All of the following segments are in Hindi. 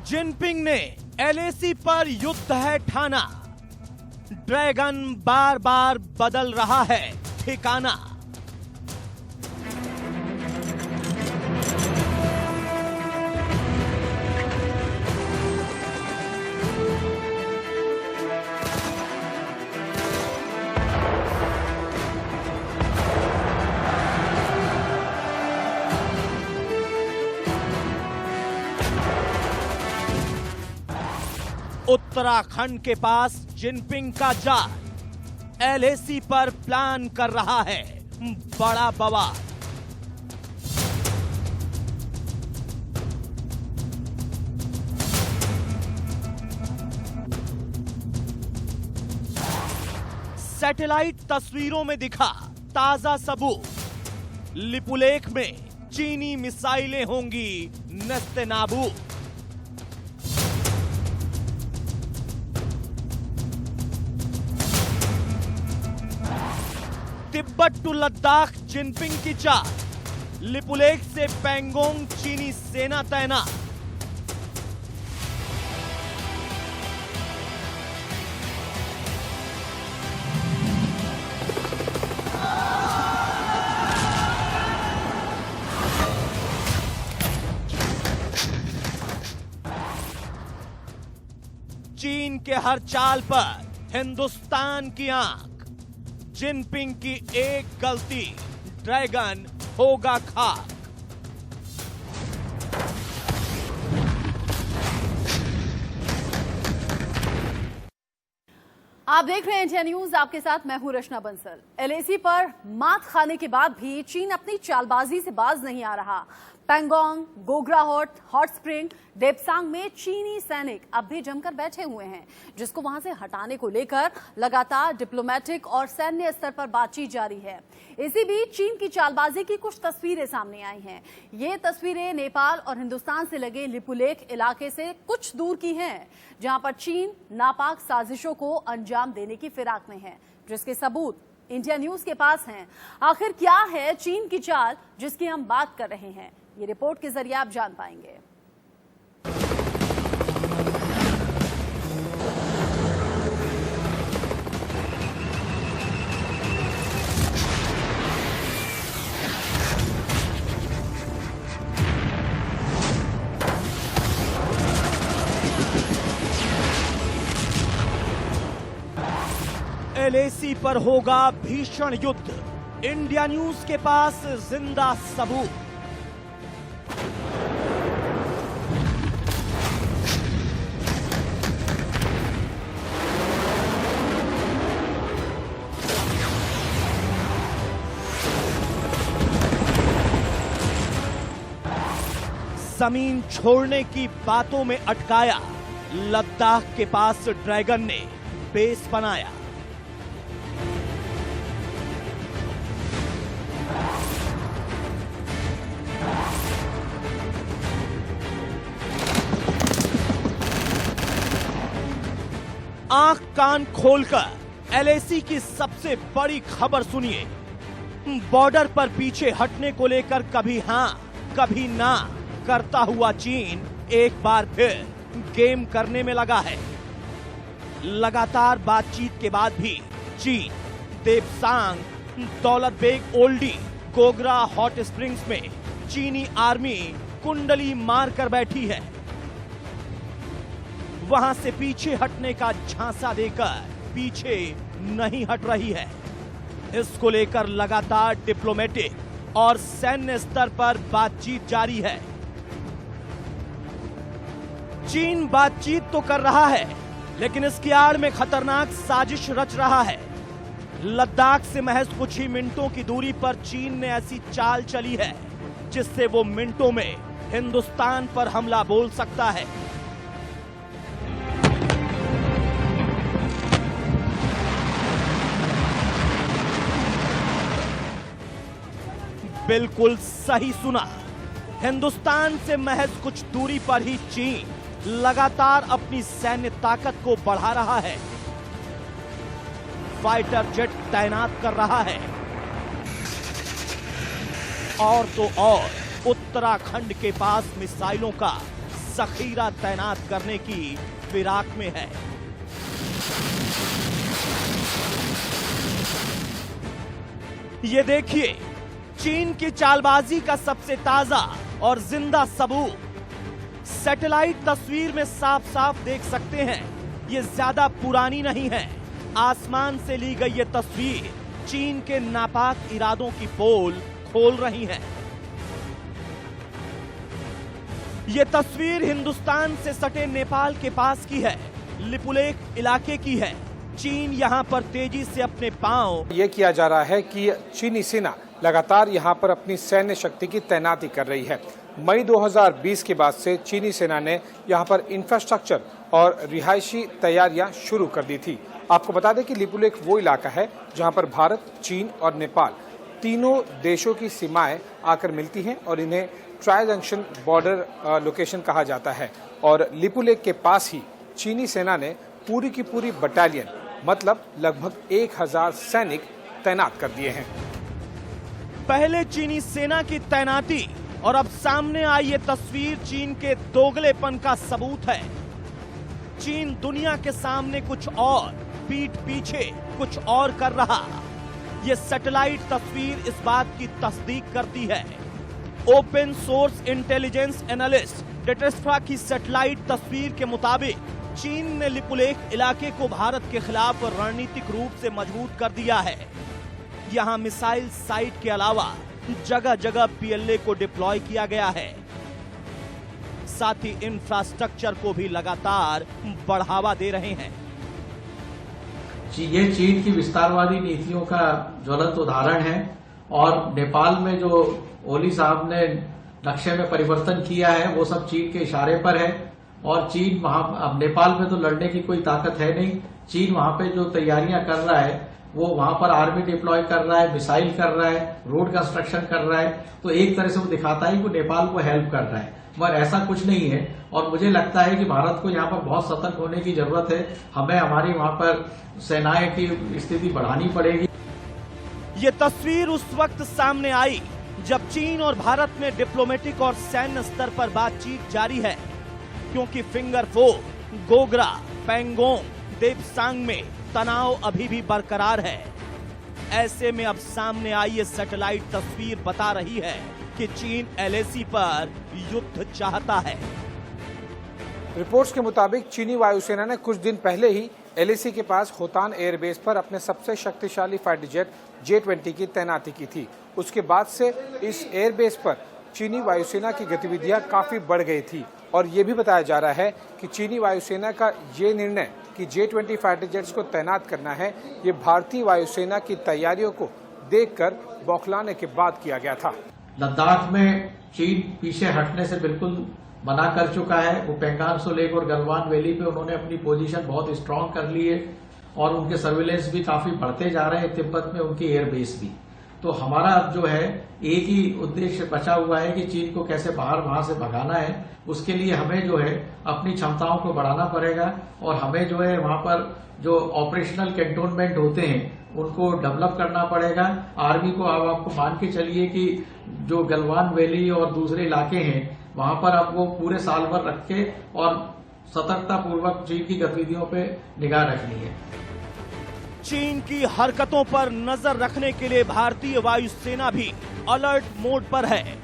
जिनपिंग ने एलएसी पर युद्ध है ठाना। ड्रैगन बार बार बदल रहा है ठिकाना। उत्तराखंड के पास जिनपिंग का जाल एलएसी पर प्लान कर रहा है बड़ा बवाल। सैटेलाइट तस्वीरों में दिखा ताजा सबूत। लिपुलेख में चीनी मिसाइलें होंगी नस्तेनाबूद। तिब्बत टू लद्दाख जिनपिंग की चाल। लिपुलेख से पैंगोंग चीनी सेना तैनात। चीन के हर चाल पर हिंदुस्तान की आंख। जिनपिंग की एक गलती, ड्रैगन होगा खाक। आप देख रहे हैं इंडिया न्यूज, आपके साथ मैं हूं रचना बंसल। एलएसी पर मात खाने के बाद भी चीन अपनी चालबाजी से बाज नहीं आ रहा। पैंगोंग, गोग्रा हॉट स्प्रिंग, देपसांग में चीनी सैनिक अब भी जमकर बैठे हुए हैं, जिसको वहां से हटाने को लेकर लगातार डिप्लोमेटिक और सैन्य स्तर पर बातचीत जारी है। इसी बीच चीन की चालबाजी की कुछ तस्वीरें सामने आई हैं। ये तस्वीरें नेपाल और हिंदुस्तान से लगे लिपुलेख इलाके से कुछ दूर की हैं, जहां पर चीन नापाक साजिशों को अंजाम देने की फिराक में है, जिसके सबूत इंडिया न्यूज के पास हैं। आखिर क्या है चीन की चाल जिसकी हम बात कर रहे हैं, ये रिपोर्ट के जरिए आप जान पाएंगे। एलएसी पर होगा भीषण युद्ध। इंडिया न्यूज के पास जिंदा सबूत। जमीन छोड़ने की बातों में अटकाया। लद्दाख के पास ड्रैगन ने बेस बनाया। आंख कान खोलकर एलएसी की सबसे बड़ी खबर सुनिए। बॉर्डर पर पीछे हटने को लेकर कभी हां कभी ना करता हुआ चीन एक बार फिर गेम करने में लगा है। लगातार बातचीत के बाद भी चीन देपसांग, दौलत बेग ओल्डी, गोग्रा हॉट स्प्रिंग्स में चीनी आर्मी कुंडली मारकर बैठी है। वहां से पीछे हटने का झांसा देकर पीछे नहीं हट रही है। इसको लेकर लगातार डिप्लोमेटिक और सैन्य स्तर पर बातचीत जारी है। चीन बातचीत तो कर रहा है, लेकिन इसकी आड़ में खतरनाक साजिश रच रहा है। लद्दाख से महज कुछ ही मिनटों की दूरी पर चीन ने ऐसी चाल चली है जिससे वो मिनटों में हिंदुस्तान पर हमला बोल सकता है। बिल्कुल सही सुना। हिंदुस्तान से महज कुछ दूरी पर ही चीन लगातार अपनी सैन्य ताकत को बढ़ा रहा है। फाइटर जेट तैनात कर रहा है और तो और उत्तराखंड के पास मिसाइलों का जखीरा तैनात करने की फिराक में है। ये देखिए, चीन की चालबाजी का सबसे ताजा और जिंदा सबूत। सैटेलाइट तस्वीर में साफ साफ देख सकते हैं, ये ज्यादा पुरानी नहीं है। आसमान से ली गई ये तस्वीर चीन के नापाक इरादों की पोल खोल रही है। ये तस्वीर हिंदुस्तान से सटे नेपाल के पास की है, लिपुलेख इलाके की है। चीन यहां पर तेजी से अपने पांव ये किया जा रहा है कि चीनी सेना लगातार यहां पर अपनी सैन्य शक्ति की तैनाती कर रही है। मई 2020 के बाद से चीनी सेना ने यहां पर इंफ्रास्ट्रक्चर और रिहायशी तैयारियां शुरू कर दी थी। आपको बता दें कि लिपुलेख वो इलाका है जहां पर भारत, चीन और नेपाल तीनों देशों की सीमाएं आकर मिलती हैं और इन्हें ट्राई जंक्शन बॉर्डर लोकेशन कहा जाता है। और लिपुलेख के पास ही चीनी सेना ने पूरी की पूरी बटालियन, मतलब लगभग 1000 सैनिक तैनात कर दिए हैं। पहले चीनी सेना की तैनाती और अब सामने आई ये तस्वीर चीन के दोगलेपन का सबूत है। चीन दुनिया के सामने कुछ और, पीठ पीछे कुछ और कर रहा। ये सैटेलाइट तस्वीर इस बात की तस्दीक करती है। ओपन सोर्स इंटेलिजेंस एनालिस्ट डेटेस्ट्रा की सैटेलाइट तस्वीर के मुताबिक चीन ने लिपुलेख इलाके को भारत के खिलाफ रणनीतिक रूप से मजबूत कर दिया है। यहां मिसाइल साइट के अलावा जगह जगह पीएलए को डिप्लॉय किया गया है। साथ ही इंफ्रास्ट्रक्चर को भी लगातार बढ़ावा दे रहे हैं। ये चीन की विस्तारवादी नीतियों का ज्वलंत उदाहरण है। और नेपाल में जो ओली साहब ने नक्शे में परिवर्तन किया है वो सब चीन के इशारे पर है। और चीन वहां, अब नेपाल में तो लड़ने की कोई ताकत है नहीं। चीन वहां पे जो तैयारियां कर रहा है वो वहां पर आर्मी डिप्लॉय कर रहा है, मिसाइल कर रहा है, रोड कंस्ट्रक्शन कर रहा है। तो एक तरह से वो दिखाता है कि वो नेपाल को हेल्प कर रहा है, मगर ऐसा कुछ नहीं है। और मुझे लगता है कि भारत को यहाँ पर बहुत सतर्क होने की जरूरत है। हमें हमारी वहां पर सेनाएं की स्थिति बढ़ानी पड़ेगी। ये तस्वीर उस वक्त सामने आई जब चीन और भारत में डिप्लोमेटिक और सैन्य स्तर पर बातचीत जारी है, क्योंकि फिंगर फोर, गोगरा, पैंगोंग, देपसांग में तनाव अभी भी बरकरार है। ऐसे में अब सामने आई ये सैटेलाइट तस्वीर बता रही है कि चीन एलएसी पर युद्ध चाहता है। रिपोर्ट्स के मुताबिक चीनी वायुसेना ने कुछ दिन पहले ही एलएसी के पास होतान एयरबेस पर अपने सबसे शक्तिशाली फाइटर जेट J-20 की तैनाती की थी। उसके बाद से इस एयरबेस पर चीनी वायुसेना की गतिविधियां काफी बढ़ गई थी। और ये भी बताया जा रहा है कि चीनी वायुसेना का ये निर्णय कि J-20 फाइटर जेट्स को तैनात करना है, ये भारतीय वायुसेना की तैयारियों को देखकर बौखलाने के बाद किया गया था। लद्दाख में चीन पीछे हटने से बिल्कुल मना कर चुका है। वो पेंगांग सो लेक और गलवान वैली पे उन्होंने अपनी पोजीशन बहुत स्ट्रांग कर ली है और उनके सर्विलेंस भी काफी बढ़ते जा रहे हैं। तिब्बत में उनकी एयरबेस भी। तो हमारा अब जो है एक ही उद्देश्य बचा हुआ है कि चीन को कैसे बाहर वहां से भगाना है। उसके लिए हमें जो है अपनी क्षमताओं को बढ़ाना पड़ेगा और हमें जो है वहां पर जो ऑपरेशनल कैंटोनमेंट होते हैं उनको डेवलप करना पड़ेगा। आर्मी को अब आपको मान के चलिए कि जो गलवान वैली और दूसरे इलाके हैं वहां पर अब वो पूरे साल भर रख के और सतर्कता पूर्वक चीन की गतिविधियों पे निगाह रखनी है। चीन की हरकतों पर नजर रखने के लिए भारतीय वायुसेना भी अलर्ट मोड पर है।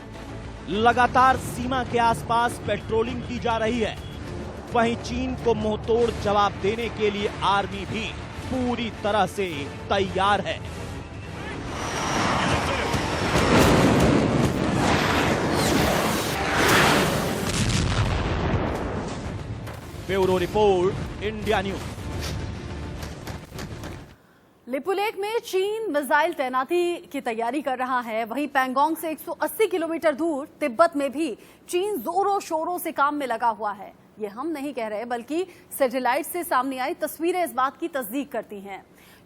लगातार सीमा के आसपास पेट्रोलिंग की जा रही है। वहीं चीन को मुंहतोड़ जवाब देने के लिए आर्मी भी पूरी तरह से तैयार है। Bureau report, India news. Lipulekh में चीन मिसाइल तैनाती की तैयारी कर रहा है। वहीं पैंगोंग से 180 किलोमीटर दूर तिब्बत में भी चीन जोरों शोरों से काम में लगा हुआ है। ये हम नहीं कह रहे, बल्कि सैटेलाइट से सामने आई तस्वीरें इस बात की तस्दीक करती हैं।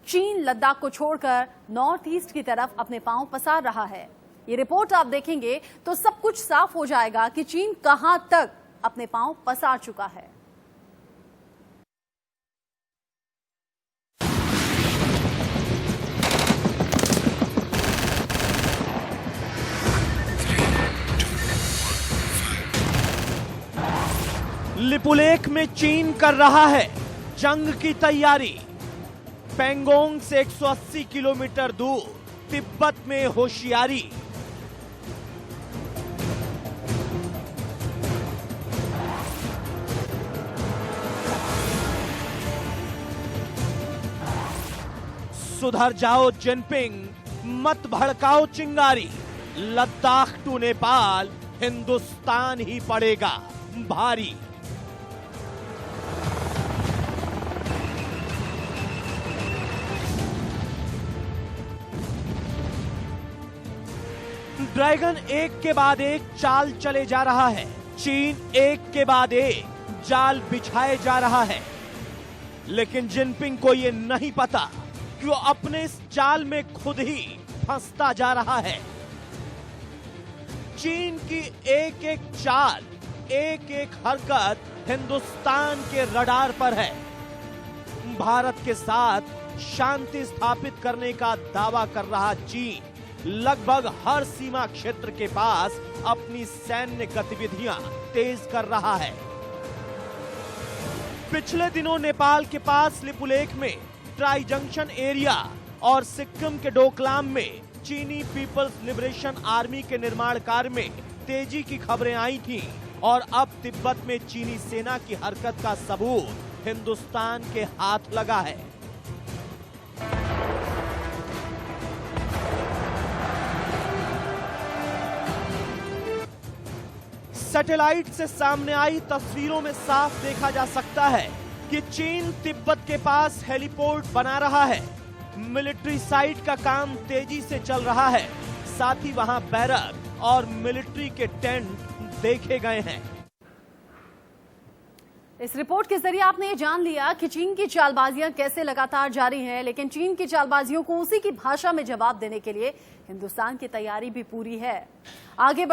चीन लद्दाख को छोड़कर नॉर्थ ईस्ट की तरफ अपने पांव पसार रहा है। ये रिपोर्ट आप देखेंगे तो सब कुछ साफ हो जाएगा कि चीन कहां तक अपने पांव पसार चुका है। लिपुलेख में चीन कर रहा है जंग की तैयारी। पैंगोंग से 180 किलोमीटर दूर तिब्बत में होशियारी। सुधर जाओ जिनपिंग, मत भड़काओ चिंगारी। लद्दाख टू नेपाल हिंदुस्तान ही पड़ेगा भारी। ड्रैगन एक के बाद एक चाल चले जा रहा है। चीन एक के बाद एक जाल बिछाए जा रहा है, लेकिन जिनपिंग को यह नहीं पता कि वो अपने इस जाल में खुद ही फंसता जा रहा है। चीन की एक एक चाल, एक एक हरकत हिंदुस्तान के रडार पर है। भारत के साथ शांति स्थापित करने का दावा कर रहा चीन लगभग हर सीमा क्षेत्र के पास अपनी सैन्य गतिविधियां तेज कर रहा है। पिछले दिनों नेपाल के पास लिपुलेख में ट्राई जंक्शन एरिया और सिक्किम के डोकलाम में चीनी पीपल्स लिबरेशन आर्मी के निर्माण कार्य में तेजी की खबरें आई थीं और अब तिब्बत में चीनी सेना की हरकत का सबूत हिंदुस्तान के हाथ लगा है। सैटेलाइट से सामने आई तस्वीरों में साफ देखा जा सकता है कि चीन तिब्बत के पास हेलीपोर्ट बना रहा है। मिलिट्री साइट का काम तेजी से चल रहा है। साथ ही वहां बैरक और मिलिट्री के टेंट देखे गए हैं। इस रिपोर्ट के जरिए आपने ये जान लिया कि चीन की चालबाजियां कैसे लगातार जारी हैं, लेकिन चीन की चालबाजियों को उसी की भाषा में जवाब देने के लिए हिंदुस्तान की तैयारी भी पूरी है। आगे